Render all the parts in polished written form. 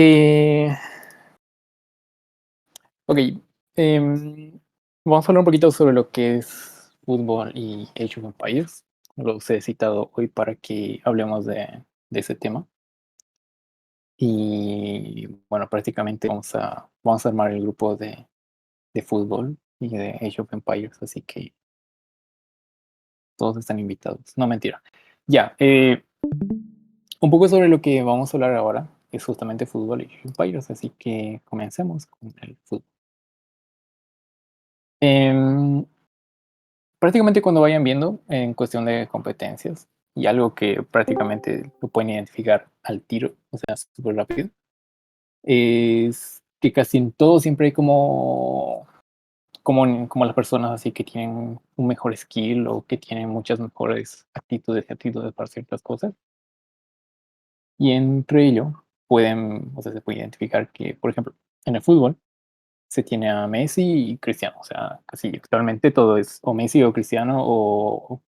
Eh, ok, vamos a hablar un poquito sobre lo que es fútbol y Age of Empires. Los he citado hoy para que hablemos de ese tema. Y bueno, prácticamente vamos a armar el grupo de fútbol y de Age of Empires, así que todos están invitados. No, mentira. Ya, un poco sobre lo que vamos a hablar ahora es justamente fútbol y Age of Empires, así que comencemos con el fútbol. Em, Prácticamente cuando vayan viendo en cuestión de competencias y algo que prácticamente lo pueden identificar al tiro, o sea, súper rápido, es que casi en todo siempre hay como las personas así que tienen un mejor skill o que tienen muchas mejores actitudes para ciertas cosas. Y entre ello o sea, se puede identificar que, por ejemplo, en el fútbol se tiene a Messi y Cristiano, o sea, casi actualmente todo es o Messi o Cristiano o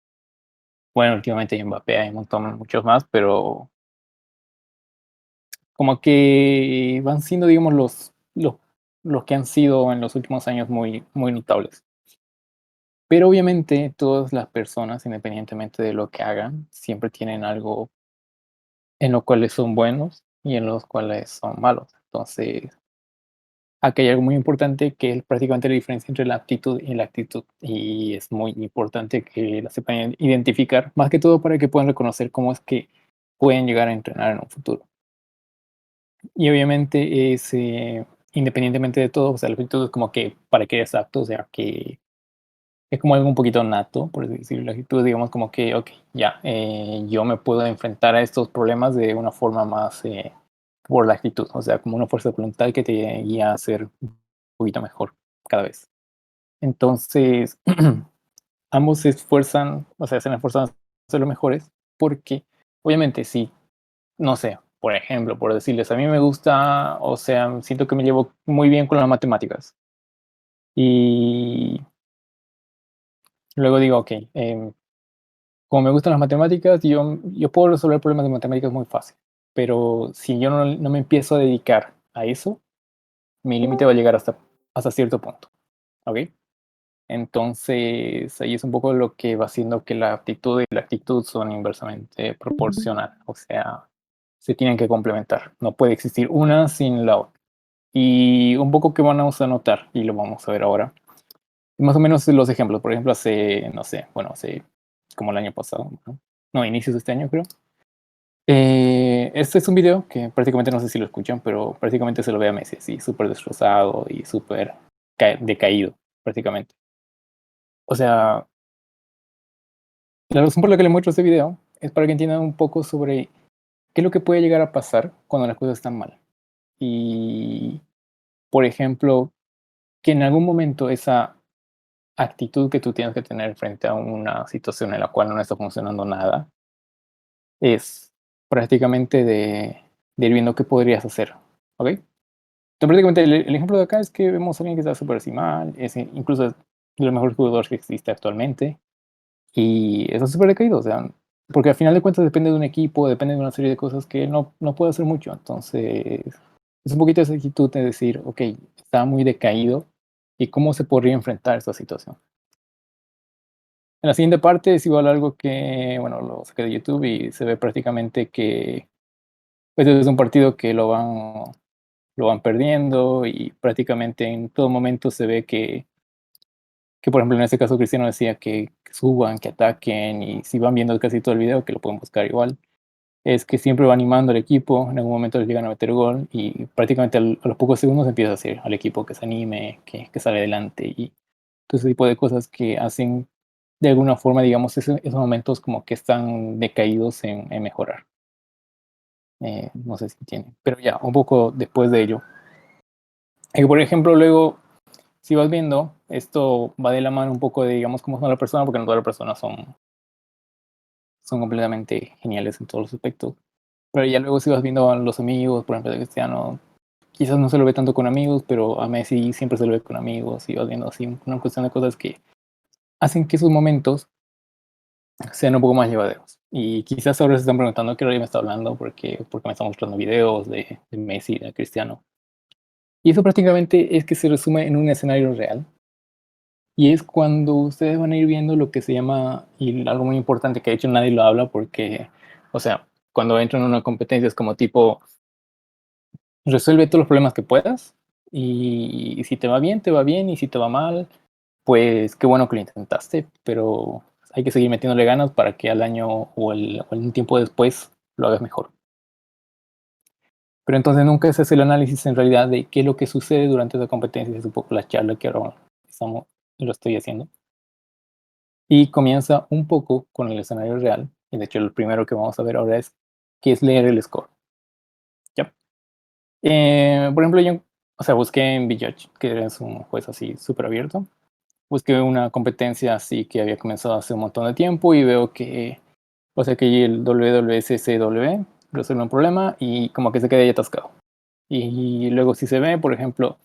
bueno, últimamente hay Mbappé, hay un montón, muchos más, pero como que van siendo, digamos, los que han sido en los últimos años muy, muy notables. Pero obviamente todas las personas, independientemente de lo que hagan, siempre tienen algo en lo cuales son buenos y en los cuales son malos. Entonces, aquí hay algo muy importante que es prácticamente la diferencia entre la aptitud y la actitud. Y es muy importante que la sepan identificar, más que todo para que puedan reconocer cómo es que pueden llegar a entrenar en un futuro. Y obviamente es, independientemente de todo, o sea, la actitud es como que para que eres apto, o sea, que es como algo un poquito nato, por así decirlo. La actitud, digamos, como que, ok, ya, yo me puedo enfrentar a estos problemas de una forma más por la actitud, o sea, como una fuerza de voluntad que te guía a ser un poquito mejor cada vez. Entonces, ambos se esfuerzan, o sea, se esfuerzan a ser los mejores, porque obviamente si no sé, por ejemplo, por decirles, a mí me gusta, o sea, siento que me llevo muy bien con las matemáticas. Y luego digo, ok, como me gustan las matemáticas, yo puedo resolver problemas de matemáticas muy fácil. Pero si yo no me empiezo a dedicar a eso, mi límite va a llegar hasta cierto punto. ¿Ok? Entonces, ahí es un poco lo que va haciendo que la aptitud y la actitud son inversamente proporcionales. O sea, se tienen que complementar. No puede existir una sin la otra. Y un poco que vamos a notar, y lo vamos a ver ahora, más o menos los ejemplos. Por ejemplo, hace, no sé, bueno, hace como el año pasado, no, inicios de este año creo. Este es un video que prácticamente no sé si lo escuchan, pero prácticamente se lo ve a Messi así, súper destrozado y súper decaído, prácticamente. O sea, la razón por la que le muestro este video es para que entiendan un poco sobre qué es lo que puede llegar a pasar cuando las cosas están mal. Y, por ejemplo, que en algún momento esa actitud que tú tienes que tener frente a una situación en la cual no está funcionando nada es prácticamente de ir viendo qué podrías hacer. ¿Ok? Entonces, prácticamente el ejemplo de acá es que vemos a alguien que está súper así mal, incluso es de los mejores jugadores que existe actualmente y está súper decaído. O sea, porque al final de cuentas depende de un equipo, depende de una serie de cosas que él no puede hacer mucho. Entonces, es un poquito esa actitud de decir, ok, está muy decaído y cómo se podría enfrentar esta situación. En la siguiente parte es igual algo que, bueno, lo saqué de YouTube y se ve prácticamente que pues es un partido que lo van perdiendo y prácticamente en todo momento se ve que, por ejemplo, en este caso Cristiano decía que suban, que ataquen y si van viendo casi todo el video, que lo pueden buscar igual, es que siempre va animando al equipo, en algún momento les llegan a meter gol y prácticamente a los pocos segundos empieza a hacer al equipo que se anime, que sale adelante y todo ese tipo de cosas que hacen de alguna forma, digamos, esos momentos como que están decaídos en mejorar. No sé si tiene, pero ya, un poco después de ello. Por ejemplo, luego, si vas viendo, esto va de la mano un poco de, digamos, cómo son las personas, porque no todas las personas son completamente geniales en todos los aspectos. Pero ya luego si vas viendo a los amigos, por ejemplo, de Cristiano, quizás no se lo ve tanto con amigos, pero a Messi siempre se lo ve con amigos y vas viendo así una cuestión de cosas que hacen que esos momentos sean un poco más llevaderos. Y quizás ahora se están preguntando qué rey me está hablando, porque me está mostrando videos de Messi, de Cristiano. Y eso prácticamente es que se resume en un escenario real. Y es cuando ustedes van a ir viendo lo que se llama, y algo muy importante que de hecho nadie lo habla porque, o sea, cuando entran en una competencia es como tipo, resuelve todos los problemas que puedas y si te va bien, y si te va mal, pues qué bueno que lo intentaste, pero hay que seguir metiéndole ganas para que al año o un tiempo después lo hagas mejor. Pero entonces nunca se hace el análisis en realidad de qué es lo que sucede durante esa competencia, es un poco la charla que ahora estamos, lo estoy haciendo. Y comienza un poco con el escenario real, y de hecho el primero que vamos a ver ahora es qué es leer el score. ¿Ya? Por ejemplo, yo, o sea, busqué en VJudge, que es un juez así súper abierto. Busqué una competencia así que había comenzado hace un montón de tiempo y veo que, o sea, que el WWSCW resuelve un problema y como que se queda ahí atascado. Y luego si se ve, por ejemplo,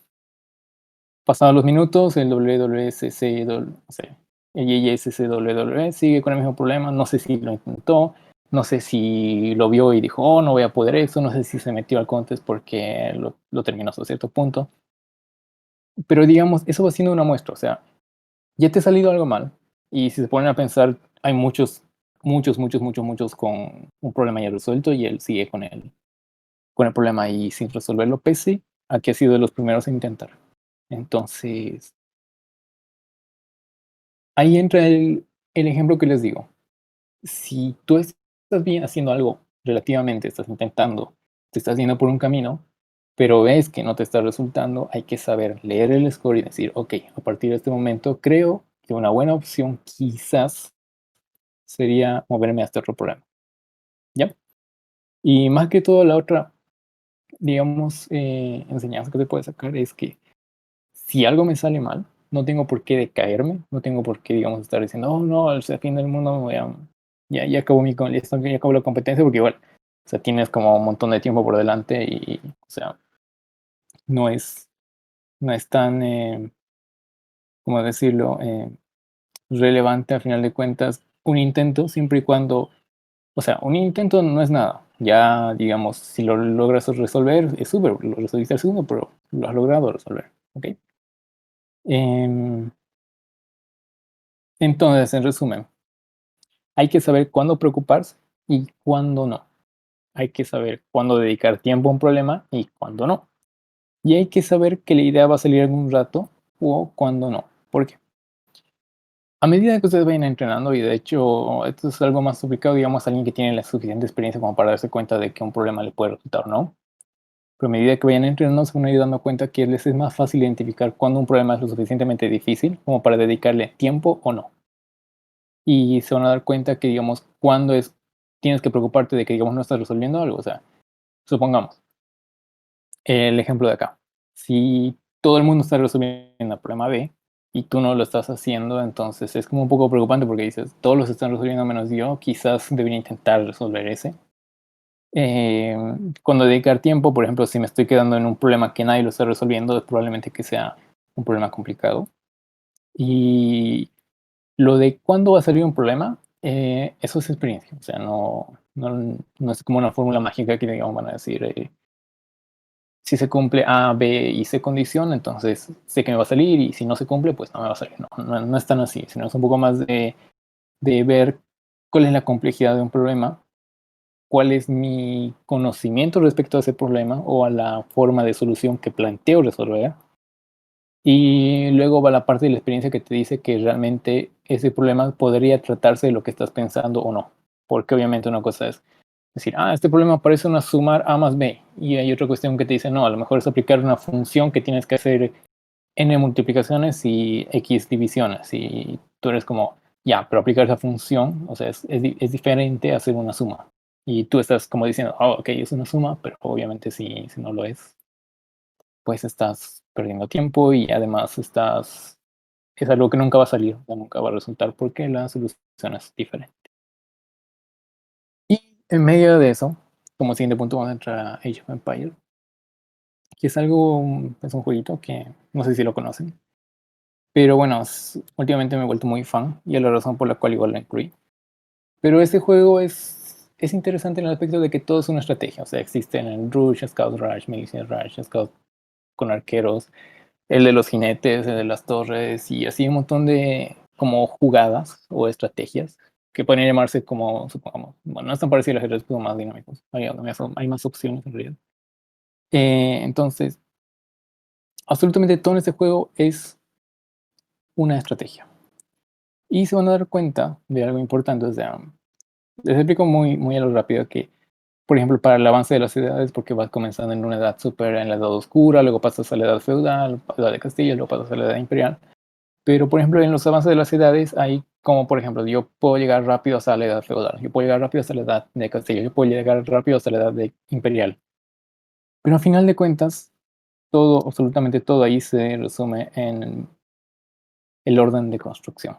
pasados los minutos, el WWSC, o sea, el YYSCWW sigue con el mismo problema. No sé si lo intentó, no sé si lo vio y dijo, oh, no voy a poder eso, no sé si se metió al contest porque lo terminó hasta cierto punto. Pero digamos, eso va siendo una muestra, o sea, ya te ha salido algo mal. Y si se ponen a pensar, hay muchos con un problema ya resuelto y él sigue con el problema ahí sin resolverlo, pese a que ha sido de los primeros a intentar. Entonces, ahí entra el ejemplo que les digo. Si tú estás bien haciendo algo relativamente, estás intentando, te estás yendo por un camino, pero ves que no te está resultando, hay que saber leer el score y decir, ok, a partir de este momento creo que una buena opción quizás sería moverme hasta otro programa. ¿Ya? Y más que todo, la otra, digamos, enseñanza que te puedes sacar es que si algo me sale mal, no tengo por qué decaerme, no tengo por qué, digamos, estar diciendo, oh no, al fin del mundo me voy a, ya acabó ya acabó la competencia, porque igual, o sea, tienes como un montón de tiempo por delante y, o sea, no es, no es tan, ¿cómo decirlo?, relevante a final de cuentas un intento, siempre y cuando, o sea, un intento no es nada. Ya, digamos, si lo logras resolver, es súper, lo resolviste al segundo, pero lo has logrado resolver, ¿ok? Em, entonces, en resumen, hay que saber cuándo preocuparse y cuándo no. Hay que saber cuándo dedicar tiempo a un problema y cuándo no. Y hay que saber que la idea va a salir algún rato o cuándo no. ¿Por qué? A medida que ustedes vayan entrenando, y de hecho esto es algo más ubicado, digamos, a alguien que tiene la suficiente experiencia como para darse cuenta de que un problema le puede resultar o no. Pero a medida que vayan entrenando, se van a ir dando cuenta que les es más fácil identificar cuándo un problema es lo suficientemente difícil como para dedicarle tiempo o no. Y se van a dar cuenta que, digamos, cuando tienes que preocuparte de que, digamos, no estás resolviendo algo. O sea, supongamos, el ejemplo de acá. Si todo el mundo está resolviendo el problema B y tú no lo estás haciendo, entonces es como un poco preocupante porque dices, todos los están resolviendo menos yo, quizás debería intentar resolver ese. Eh, Cuando dedicar tiempo, por ejemplo, si me estoy quedando en un problema que nadie lo está resolviendo, es probablemente que sea un problema complicado. Y lo de cuándo va a salir un problema, eso es experiencia. O sea, no es como una fórmula mágica que digamos van a decir, si se cumple A, B y C condición, entonces sé que me va a salir y si no se cumple, pues no me va a salir. No es tan así, sino es un poco más de ver cuál es la complejidad de un problema, cuál es mi conocimiento respecto a ese problema o a la forma de solución que planteo resolver. Y luego va la parte de la experiencia que te dice que realmente ese problema podría tratarse de lo que estás pensando o no. Porque obviamente una cosa es decir, este problema parece una sumar A más B. Y hay otra cuestión que te dice, no, a lo mejor es aplicar una función que tienes que hacer n multiplicaciones y x divisiones. Y tú eres como, ya, pero aplicar esa función, o sea, es diferente a hacer una suma. Y tú estás como diciendo, ok, es una suma, pero obviamente si no lo es, pues estás perdiendo tiempo y además es algo que nunca va a salir, o nunca va a resultar porque la solución es diferente. Y en medio de eso, como siguiente punto, vamos a entrar a Age of Empires, que es es un jueguito que no sé si lo conocen, pero bueno, últimamente me he vuelto muy fan y es la razón por la cual igual lo incluí. Pero ese juego es interesante en el aspecto de que todo es una estrategia. O sea, existen el Rush, Scout Rush, Milicia Rush, Scout con arqueros, el de los jinetes, el de las torres y así un montón de como jugadas o estrategias que pueden llamarse como, supongamos, bueno, no están parecidos a los ajedrez, pero más dinámicos. Hay más opciones en realidad. Entonces, absolutamente todo en este juego es una estrategia. Y se van a dar cuenta de algo importante. O sea, les explico muy a lo rápido que, por ejemplo, para el avance de las ciudades, porque vas comenzando en una edad súper, en la edad oscura, luego pasas a la edad feudal, a la edad de Castilla, luego pasas a la edad imperial. Pero, por ejemplo, en los avances de las ciudades hay como, por ejemplo, yo puedo llegar rápido hasta la edad feudal, yo puedo llegar rápido hasta la edad de Castilla, yo puedo llegar rápido hasta la edad de imperial. Pero a final de cuentas, todo, absolutamente todo ahí se resume en el orden de construcción.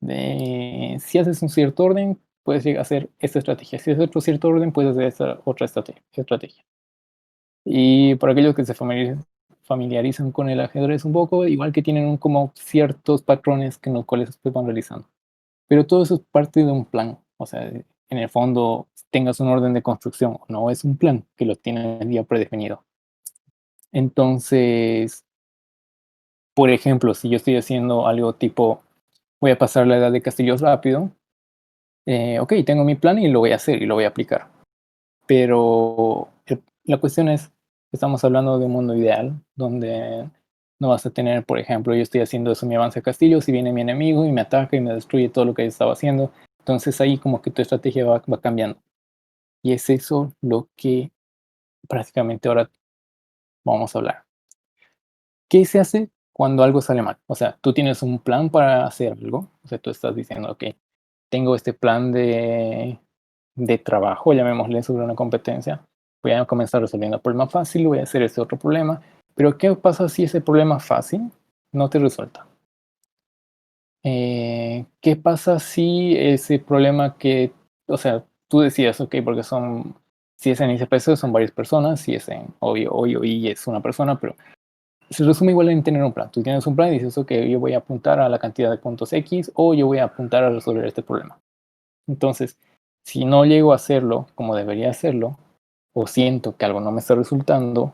Si haces un cierto orden, puedes llegar a hacer esta estrategia. Si haces otro cierto orden, puedes hacer esta otra estrategia. Y para aquellos que se familiarizan con el ajedrez un poco, igual que tienen como ciertos patrones que en los cuales se van realizando. Pero todo eso es parte de un plan. O sea, en el fondo, tengas un orden de construcción, no es un plan que lo tienes ya predefinido. Entonces, por ejemplo, si yo estoy haciendo algo tipo, voy a pasar la edad de castillos rápido, ok, tengo mi plan y lo voy a hacer y lo voy a aplicar. Pero la cuestión es, estamos hablando de un mundo ideal donde no vas a tener, por ejemplo, yo estoy haciendo eso, mi avance a castillo, si viene mi enemigo y me ataca y me destruye todo lo que yo estaba haciendo, entonces ahí como que tu estrategia va cambiando. Y es eso lo que prácticamente ahora vamos a hablar. ¿Qué se hace cuando algo sale mal? O sea, tú tienes un plan para hacer algo, o sea, tú estás diciendo, ok, tengo este plan de trabajo, llamémosle sobre una competencia, voy a comenzar resolviendo el problema fácil, voy a hacer este otro problema, pero ¿qué pasa si ese problema fácil no te resuelta? ¿Qué pasa si ese problema que, o sea, tú decías, ok, porque si es en ICPC son varias personas, si es en obvio y es una persona, pero se resume igual en tener un plan. Tú tienes un plan y dices, ok, yo voy a apuntar a la cantidad de puntos X o yo voy a apuntar a resolver este problema. Entonces, si no llego a hacerlo como debería hacerlo, o siento que algo no me está resultando,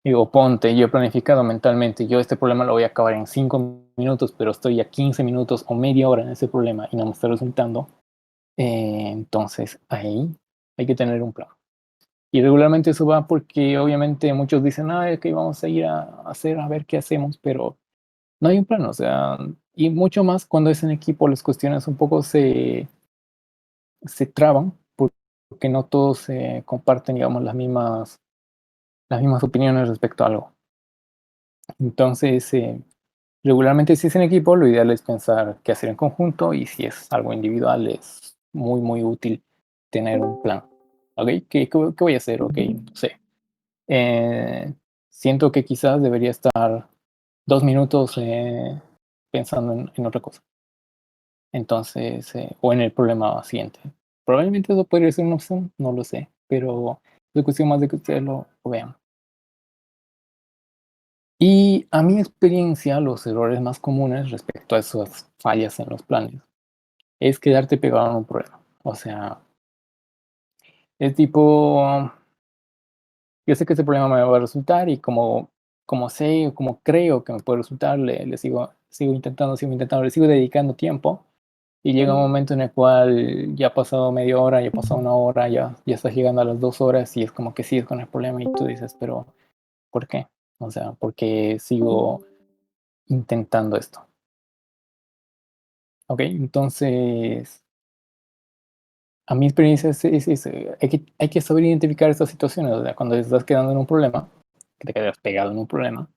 digo, ponte, yo he planificado mentalmente, yo este problema lo voy a acabar en 5 minutos, pero estoy a 15 minutos o media hora en ese problema y no me está resultando, entonces ahí hay que tener un plan. Y regularmente eso va porque obviamente muchos dicen, ah, es que vamos a ir a hacer, a ver qué hacemos, pero no hay un plan, o sea, y mucho más cuando es en equipo, las cuestiones un poco se traban porque no todos comparten, digamos, las mismas opiniones respecto a algo. Entonces, regularmente si es en equipo, lo ideal es pensar qué hacer en conjunto y si es algo individual, es muy útil tener un plan. ¿Ok? ¿Qué voy a hacer? Ok, no sé. Eh, siento que quizás debería estar 2 minutos pensando en otra cosa. Entonces, o en el problema siguiente. Probablemente eso podría ser una opción, no lo sé, pero es cuestión más de que ustedes lo vean. Y a mi experiencia, los errores más comunes respecto a esas fallas en los planes es quedarte pegado en un problema. O sea, es tipo, yo sé que este problema me va a resultar y como sé, o como creo que me puede resultar, le sigo intentando, le sigo dedicando tiempo. Y llega un momento en el cual ya ha pasado media hora, ya ha pasado una hora, ya estás llegando a las 2 horas y es como que sigues con el problema y tú dices, pero ¿por qué? O sea, ¿por qué sigo intentando esto? Ok, entonces, a mi experiencia hay que saber identificar estas situaciones. O sea, cuando estás quedando en un problema, que te quedas pegado en un problema,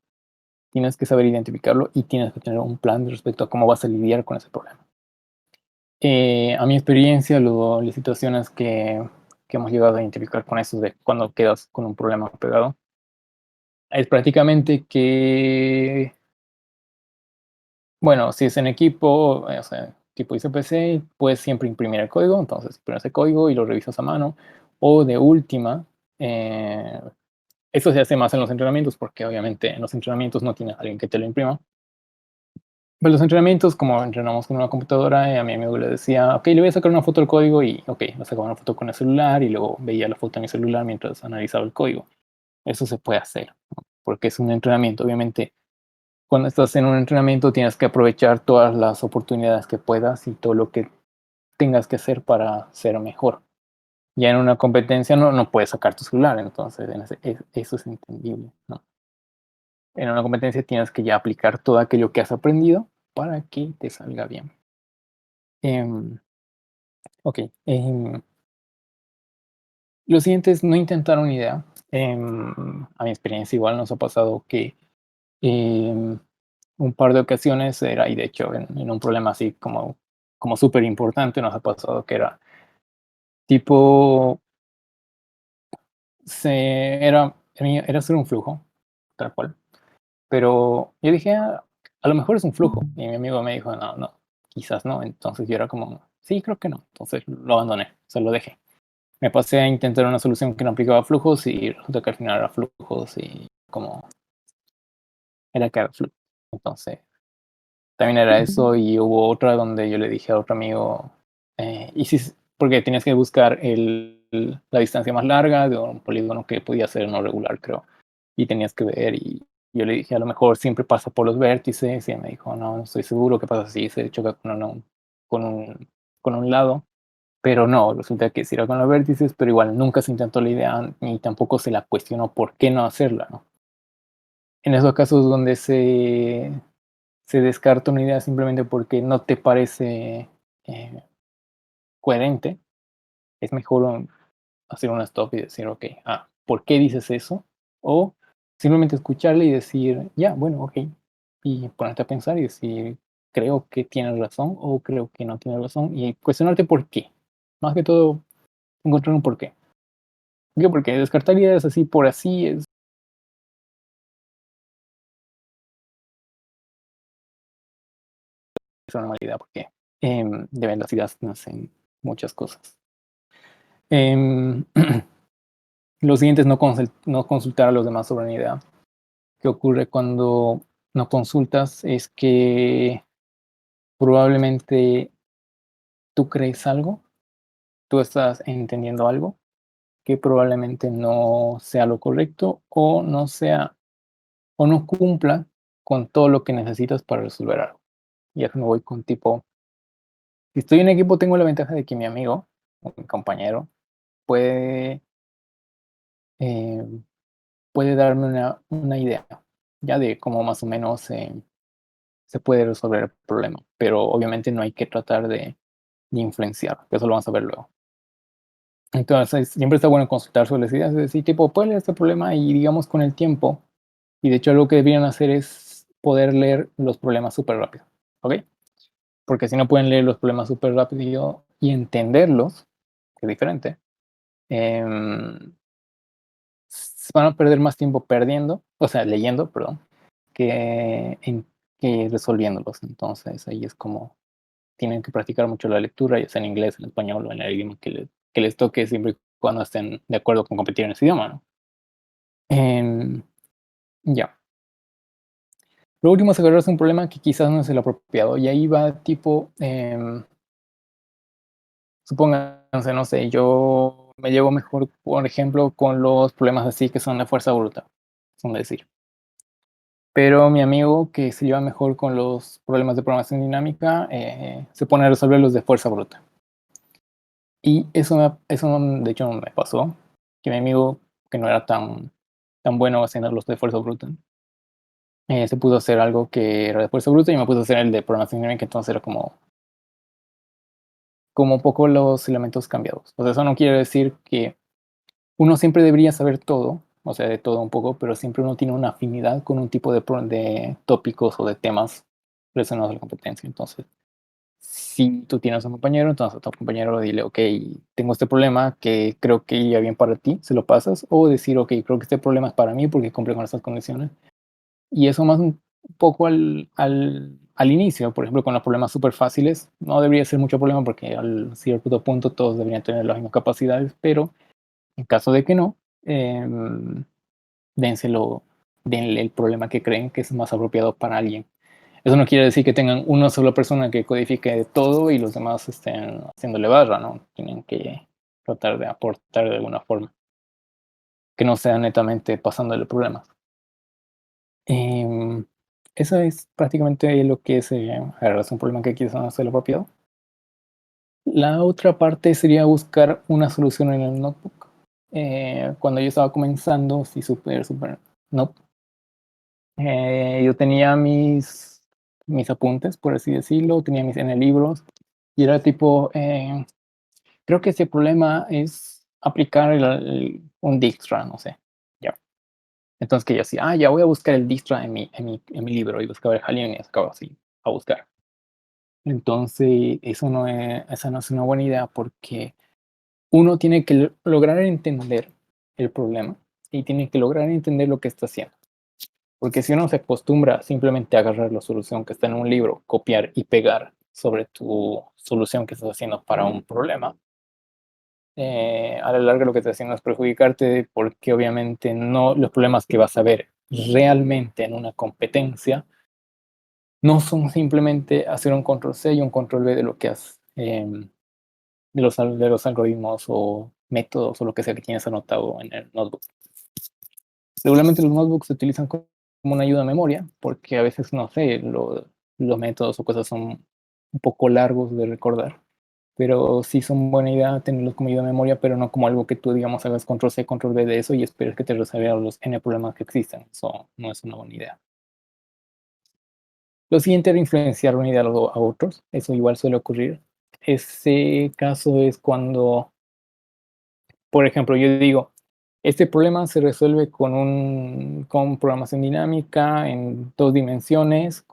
tienes que saber identificarlo y tienes que tener un plan respecto a cómo vas a lidiar con ese problema. A mi experiencia, las situaciones que hemos llegado a identificar con eso de cuando quedas con un problema pegado, es prácticamente que, bueno, si es en equipo, o sea, tipo ICPC, puedes siempre imprimir el código, entonces imprimes el código y lo revisas a mano, o de última, eh, eso se hace más en los entrenamientos, porque obviamente en los entrenamientos no tienes a alguien que te lo imprima, Pues los entrenamientos, como entrenamos con una computadora, a mi amigo le decía, ok, le voy a sacar una foto del código y, ok, le sacaba una foto con el celular y luego veía la foto en mi celular mientras analizaba el código. Eso se puede hacer, ¿no? Porque es un entrenamiento. Obviamente, cuando estás en un entrenamiento tienes que aprovechar todas las oportunidades que puedas y todo lo que tengas que hacer para ser mejor. Ya en una competencia no puedes sacar tu celular, entonces eso es entendible, ¿no? En una competencia tienes que ya aplicar todo aquello que has aprendido para que te salga bien. Em, ok, lo siguiente es no intentar una idea. A mi experiencia igual nos ha pasado que em, un par de ocasiones era, y de hecho en un problema así como súper importante nos ha pasado que era tipo, era hacer un flujo, tal cual. Pero yo dije: "Ah, a lo mejor es un flujo", y mi amigo me dijo: "No, no, quizás no". Entonces yo era como: "Sí, creo que no". Entonces lo abandoné, se lo dejé. Me pasé a intentar una solución que no aplicaba flujos y resulta que al final era flujos y como era que era flujo. Entonces también era eso y hubo otra donde yo le dije a otro amigo, y si porque tenías que buscar la distancia más larga de un polígono que podía ser no regular, creo, y tenías que ver, y yo le dije: "A lo mejor siempre pasa por los vértices", y él me dijo: "No, no estoy seguro, ¿qué pasa si se choca con un con un lado?". Pero no, resulta que sí era con los vértices, pero igual nunca se intentó la idea, ni tampoco se la cuestionó por qué no hacerla, ¿no? En esos casos donde se descarta una idea simplemente porque no te parece, eh, coherente, es mejor, hacer un stop y decir: "Okey, ¿por qué dices eso?". O simplemente escucharle y decir: "Ya, bueno, okey". Y ponerte a pensar y decir: "Creo que tienes razón", o "Creo que no tienes razón", y cuestionarte por qué. Más que todo, encontrar un porqué. Digo, porque descartar ideas así por así es una mala idea, porque, de verdad, las ideas nacen muchas cosas. Em, lo siguiente es no consultar a los demás sobre una idea. ¿Qué ocurre cuando no consultas? Es que probablemente tú crees algo, tú estás entendiendo algo que probablemente no sea lo correcto o no sea o no cumpla con todo lo que necesitas para resolver algo. Y eso me voy con tipo, si estoy en equipo tengo la ventaja de que mi amigo o mi compañero puede, eh, puede darme una idea ya de cómo más o menos se puede resolver el problema, pero obviamente no hay que tratar de influenciar, que eso lo vamos a ver luego. Entonces, siempre está bueno consultar sobre las ideas, es decir, tipo, puedes leer este problema y digamos con el tiempo, y de hecho algo que deberían hacer es poder leer los problemas súper rápido, ¿ok? Porque si no pueden leer los problemas súper rápido y entenderlos, que es diferente, em, van a perder más tiempo perdiendo, o sea, leyendo, perdón, que resolviéndolos. Entonces ahí es como tienen que practicar mucho la lectura, ya sea en inglés, en español o en el idioma que les toque, siempre y cuando estén de acuerdo con competir en ese idioma, ¿no? Em, ya. Lo último es agarrarse un problema que quizás no es el apropiado. Y ahí va tipo, supónganse, no sé, yo me llevo mejor, por ejemplo, con los problemas así que son de fuerza bruta, son decir. Pero mi amigo que se lleva mejor con los problemas de programación dinámica, se pone a resolverlos de fuerza bruta. Y eso de hecho me pasó, que mi amigo, que no era tan bueno haciendo los de fuerza bruta, se pudo hacer algo que era de fuerza bruta y me puso a hacer el de programación dinámica, entonces era como un poco los elementos cambiados. O sea, eso no quiere decir que uno siempre debería saber todo, o sea, de todo un poco, pero siempre uno tiene una afinidad con un tipo de tópicos o de temas relacionados a la competencia. Entonces, si tú tienes un compañero, entonces a tu compañero dile, ok, tengo este problema que creo que iría bien para ti, se lo pasas, o decir, ok, creo que este problema es para mí porque cumple con estas condiciones. Y eso más un poco al inicio, por ejemplo, con los problemas súper fáciles, no debería ser mucho problema porque al cierto punto todos deberían tener las mismas capacidades, pero en caso de que no, dénselo, denle el problema que creen que es más apropiado para alguien. Eso no quiere decir que tengan una sola persona que codifique todo y los demás estén haciéndole barra, ¿no? Tienen que tratar de aportar de alguna forma, que no sea netamente pasándole problemas. Em, Eso es prácticamente lo que es agarrarse un problema que quizás no se lo apropiado. La otra parte sería buscar una solución en el notebook. Cuando yo estaba comenzando, sí, súper, no, yo tenía mis apuntes, por así decirlo, tenía mis N libros y era tipo, creo que ese problema es aplicar un Dijkstra, no sé, ya. Entonces que yo decía, ya voy a buscar el Dijkstra en mi libro y buscaba el Halion y acabo así a buscar. Entonces, esa no es una buena idea porque uno tiene que lograr entender el problema y tiene que lograr entender lo que está haciendo. Porque si uno se acostumbra simplemente a agarrar la solución que está en un libro, copiar y pegar sobre tu solución que estás haciendo para un problema, a la larga lo que estás haciendo es perjudicarte porque obviamente no los problemas que vas a ver realmente en una competencia no son simplemente hacer un control C y un control V de lo que has, de los algoritmos o métodos o lo que sea que tienes anotado en el notebook. Regularmente los notebooks se utilizan como una ayuda a memoria, porque a veces, no sé, los métodos o cosas son un poco largos de recordar, pero sí son buena idea tenerlos como ayuda a memoria, pero no como algo que tú, digamos, hagas control C, control V de eso y esperes que te resuelva los N problemas que existen. Eso no es una buena idea. Lo siguiente era influenciar una idea a otros. Eso igual suele ocurrir. Ese caso es cuando, por ejemplo, yo digo, este problema se resuelve con programación dinámica en dos dimensiones,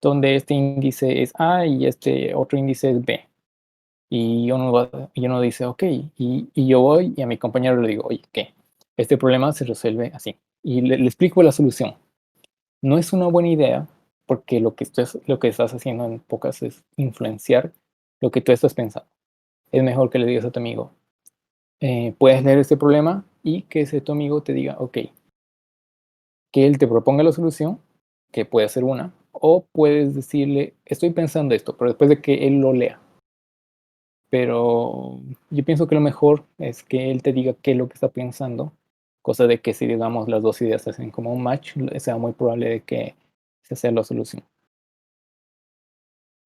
donde este índice es A y este otro índice es B. Y uno dice, ok, y yo voy y a mi compañero le digo, oye, ¿qué? Este problema se resuelve así. Y le explico la solución. No es una buena idea porque lo que estás haciendo en pocas es influenciar lo que tú estás pensando. Es mejor que le digas a tu amigo, puedes leer este problema y que ese tu amigo te diga, ok, que él te proponga la solución, que puede ser una, o puedes decirle, estoy pensando esto, pero después de que él lo lea. Pero yo pienso que lo mejor es que él te diga qué es lo que está pensando, cosa de que si digamos las dos ideas se hacen como un match, sea muy probable de que se sea la solución.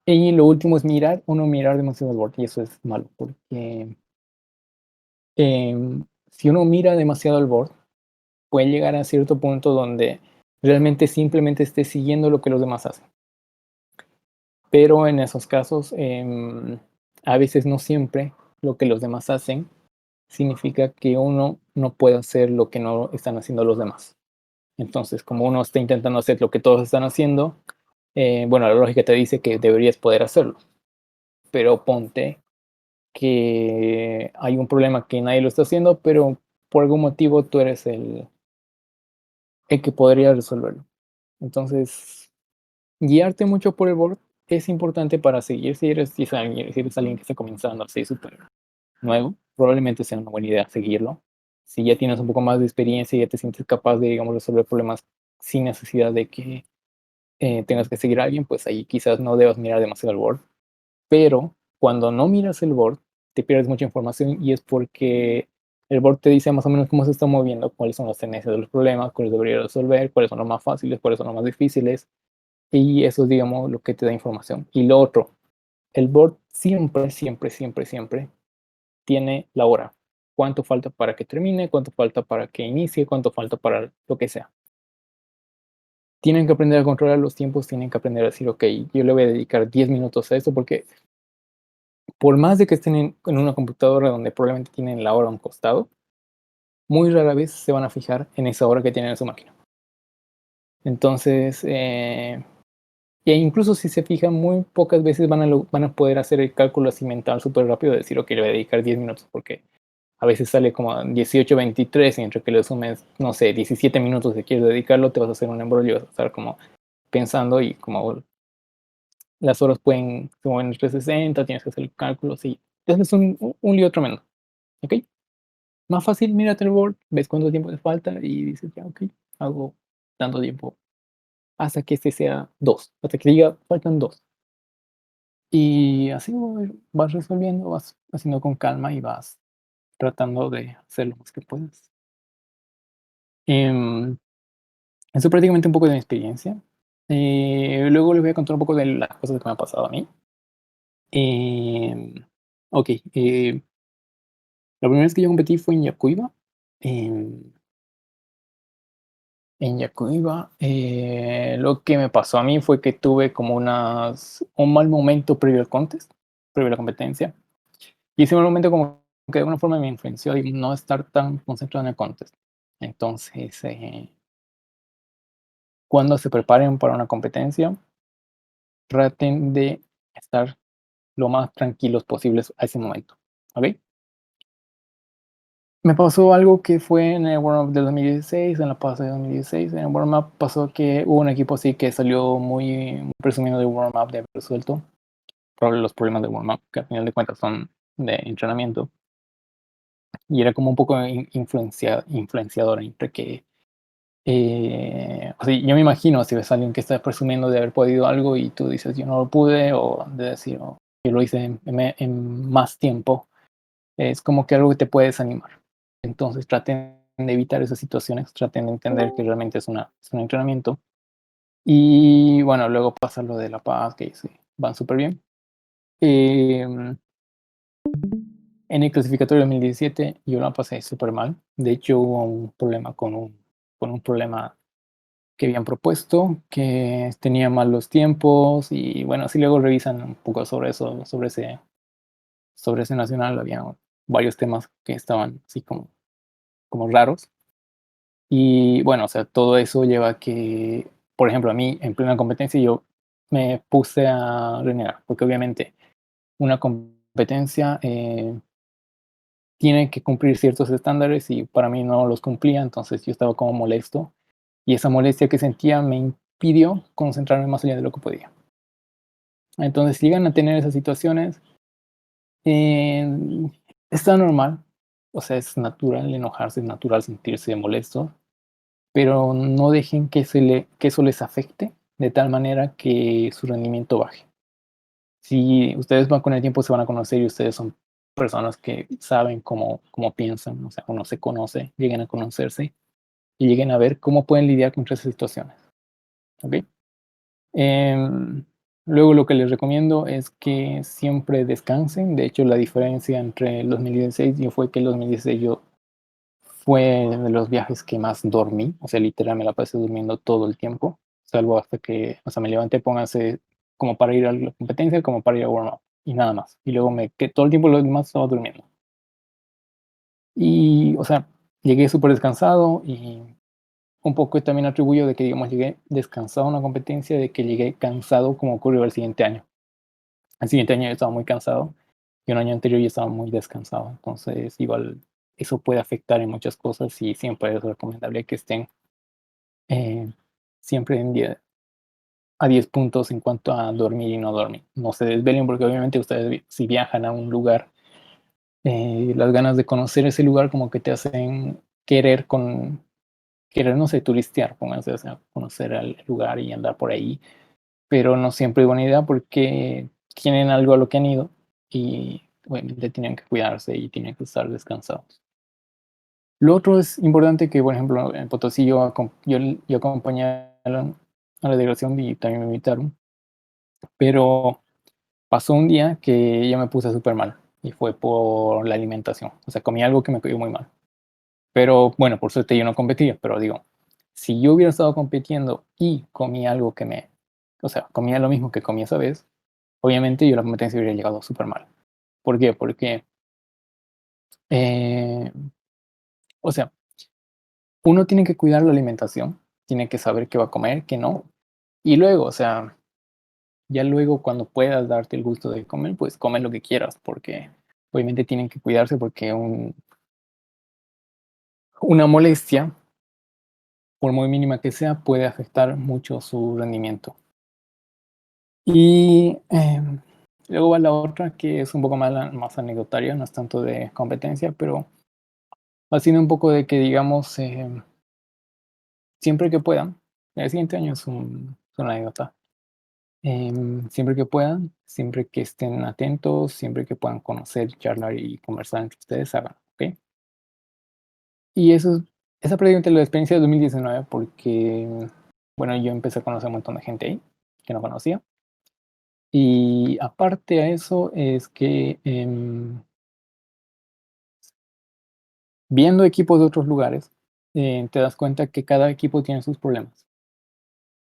Y lo último es mirar demasiado al borde, y eso es malo, porque si uno mira demasiado al borde, puede llegar a cierto punto donde realmente simplemente esté siguiendo lo que los demás hacen. Pero en esos casos, a veces no siempre lo que los demás hacen significa que uno no puede hacer lo que no están haciendo los demás. Entonces, como uno está intentando hacer lo que todos están haciendo, bueno, la lógica te dice que deberías poder hacerlo. Pero ponte que hay un problema que nadie lo está haciendo, pero por algún motivo tú eres el que podría resolverlo. Entonces, guiarte mucho por el board es importante para seguir si eres alguien que está comenzando así súper nuevo, probablemente sea una buena idea seguirlo. Si ya tienes un poco más de experiencia y ya te sientes capaz de, digamos, resolver problemas sin necesidad de que tengas que seguir a alguien, pues ahí quizás no debas mirar demasiado el board. Pero cuando no miras el board, te pierdes mucha información y es porque el board te dice más o menos cómo se está moviendo, cuáles son las tendencias de los problemas, cuáles deberías resolver, cuáles son los más fáciles, cuáles son los más difíciles. Y eso es, digamos, lo que te da información. Y lo otro, el board siempre tiene la hora. Cuánto falta para que termine, cuánto falta para que inicie, cuánto falta para lo que sea. Tienen que aprender a controlar los tiempos, tienen que aprender a decir, ok, yo le voy a dedicar 10 minutos a esto porque por más de que estén en una computadora donde probablemente tienen la hora a un costado, muy rara vez se van a fijar en esa hora que tienen en su máquina. Entonces, e incluso si se fijan, muy pocas veces van a poder hacer el cálculo así mental súper rápido de decir, ok, le voy a dedicar 10 minutos porque a veces sale como 18:23 y entre que le sumes, no sé, 17 minutos que quieres dedicarlo, te vas a hacer un embrollo, vas a estar como pensando y como las horas pueden, como en 360, tienes que hacer el cálculo, sí. Entonces es un lío tremendo, ¿ok? Más fácil, mírate el board, ves cuánto tiempo te falta y dices, ya, ok, hago tanto tiempo. hasta que este sea 2 hasta que diga faltan 2. Y así vas resolviendo, vas haciendo con calma y vas tratando de hacer lo más que puedas. Em, Eso es prácticamente un poco de mi experiencia. Luego les voy a contar un poco de las cosas que me han pasado a mí. Em, ok, la primera vez que yo competí fue en Yacuiba. em, En Yacuiba, lo que me pasó a mí fue que tuve como un mal momento previo al contest, previo a la competencia. Y ese mal momento como que de alguna forma me influenció y no estar tan concentrado en el contest. Entonces, cuando se preparen para una competencia, traten de estar lo más tranquilos posibles a ese momento. ¿Ok? Me pasó algo que fue en el Warm Up del 2016, en la pausa de 2016. En el Warm Up pasó que hubo un equipo así que salió muy presumiendo de Warm Up de haber resuelto los problemas de Warm Up, que al final de cuentas son de entrenamiento. Y era como un poco influenciador entre que, o sea, yo me imagino si ves a alguien que está presumiendo de haber podido algo y tú dices yo no lo pude, o de decir "Oh, yo lo hice en más tiempo", es como que algo que te puede desanimar. Entonces traten de evitar esas situaciones, traten de entender que realmente es un entrenamiento. Y bueno, luego pasa lo de La Paz, que sí, van súper bien. Em, en el clasificatorio 2017 yo la pasé súper mal. De hecho, hubo un problema con un problema que habían propuesto, que tenía mal los tiempos y bueno, si luego revisan un poco sobre eso, sobre ese nacional, había varios temas que estaban así como raros. Y bueno, o sea, todo eso lleva a que, por ejemplo, a mí en plena competencia yo me puse a renegar, porque obviamente una competencia tiene que cumplir ciertos estándares y para mí no los cumplía, entonces yo estaba como molesto y esa molestia que sentía me impidió concentrarme más allá de lo que podía. Entonces, si llegan a tener esas situaciones, eh, está normal, o sea, es natural enojarse, es natural sentirse molesto, pero no dejen que eso les afecte de tal manera que su rendimiento baje. Si ustedes van con el tiempo, se van a conocer y ustedes son personas que saben cómo piensan, o sea, uno se conoce, lleguen a conocerse y lleguen a ver cómo pueden lidiar con esas situaciones. ¿Ok? Em, Luego lo que les recomiendo es que siempre descansen. De hecho, la diferencia entre el 2016 yo fue que el 2016 yo fue de los viajes que más dormí, o sea, literal me la pasé durmiendo todo el tiempo, salvo hasta que, o sea, me levanté, póngase, como para ir a la competencia, como para ir a warm up, y nada más. Y luego que todo el tiempo lo demás estaba durmiendo. Y, o sea, llegué súper descansado y un poco también atribuyo de que, digamos, llegué descansado a una competencia, de que llegué cansado como ocurrió el siguiente año. El siguiente año yo estaba muy cansado y un año anterior yo estaba muy descansado. Entonces, igual, eso puede afectar en muchas cosas y siempre es recomendable que estén eh, siempre a 10 puntos en cuanto a dormir y no dormir. No se desvelen porque obviamente ustedes si viajan a un lugar, las ganas de conocer ese lugar como que te hacen querer, no sé, turistear, pónganse, o sea, conocer el lugar y andar por ahí, pero no siempre es buena idea porque tienen algo a lo que han ido y obviamente tienen que cuidarse y tienen que estar descansados. Lo otro es importante que, por ejemplo, en Potosí yo acompañé a la delegación y también me invitaron, pero pasó un día que yo me puse súper mal y fue por la alimentación. O sea, comí algo que me cayó muy mal. Pero bueno, por suerte yo no competía, pero digo, si yo hubiera estado compitiendo y comí algo o sea, comía lo mismo que comí esa vez, obviamente yo la competencia hubiera llegado súper mal. ¿Por qué? Porque, eh, o sea, uno tiene que cuidar la alimentación, tiene que saber qué va a comer, qué no. Y luego, o sea, ya luego cuando puedas darte el gusto de comer, pues come lo que quieras, porque obviamente tienen que cuidarse porque una molestia, por muy mínima que sea, puede afectar mucho su rendimiento. Y luego va la otra que es un poco más anecdotaria, no es tanto de competencia, pero ha sido un poco de que, digamos, siempre que puedan. El siguiente año es una anécdota. Siempre que puedan, siempre que estén atentos, siempre que puedan conocer, charlar y conversar entre ustedes, hagan, ¿ok? Y esa prácticamente la experiencia de 2019 porque, bueno, yo empecé a conocer un montón de gente ahí que no conocía. Y aparte a eso es que viendo equipos de otros lugares, te das cuenta que cada equipo tiene sus problemas.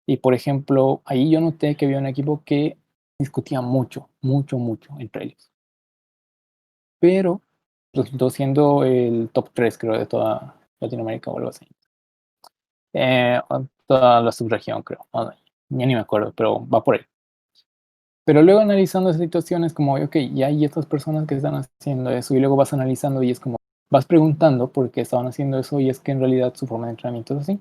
Y por ejemplo, ahí yo noté que había un equipo que discutía mucho, mucho, mucho entre ellos. Pero resultó siendo el top 3 creo, de toda Latinoamérica o algo así. O toda la subregión, creo. Ya ni me acuerdo, pero va por ahí. Pero luego analizando esas situaciones, como, ok, ya hay estas personas que están haciendo eso, y luego vas analizando y es como, vas preguntando por qué estaban haciendo eso, y es que en realidad su forma de entrenamiento es así.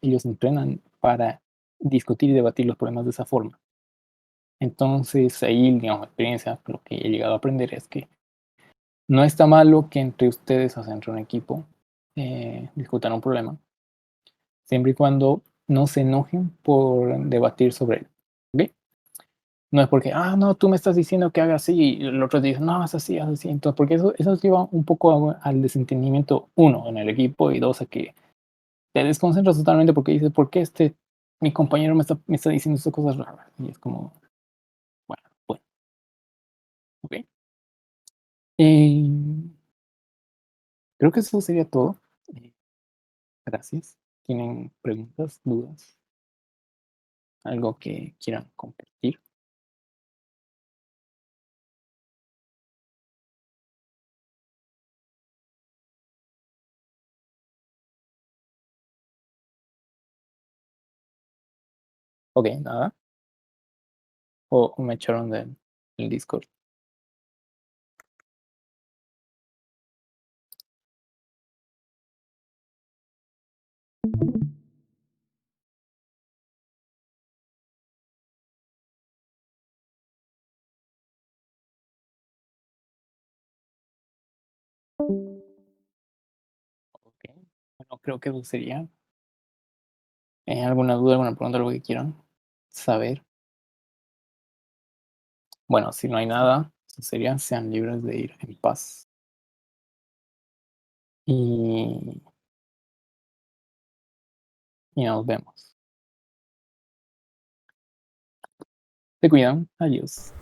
Ellos entrenan para discutir y debatir los problemas de esa forma. Entonces, ahí, digamos, experiencia, lo que he llegado a aprender es que no está malo que entre ustedes, o sea, entre un equipo, discutan un problema, siempre y cuando no se enojen por debatir sobre él. ¿Ok? No es porque, no, tú me estás diciendo que haga así, y el otro dice, no, es así, es así. Entonces, porque eso lleva un poco al desentendimiento, uno, en el equipo, y dos, a que te desconcentras totalmente porque dices, ¿por qué mi compañero me está diciendo estas cosas raras? Y es como, bueno, ok. Eh, Creo que eso sería todo. Eh, Gracias. ¿Tienen preguntas, dudas, algo que quieran compartir? Ok, nada. O me echaron del Discord. Ok. Bueno, creo que eso sería. ¿Alguna duda, alguna pregunta, algo que quieran saber? Bueno, si no hay nada, eso sería, sean libres de ir en paz. Y, y nos vemos. Se cuidan. Adiós.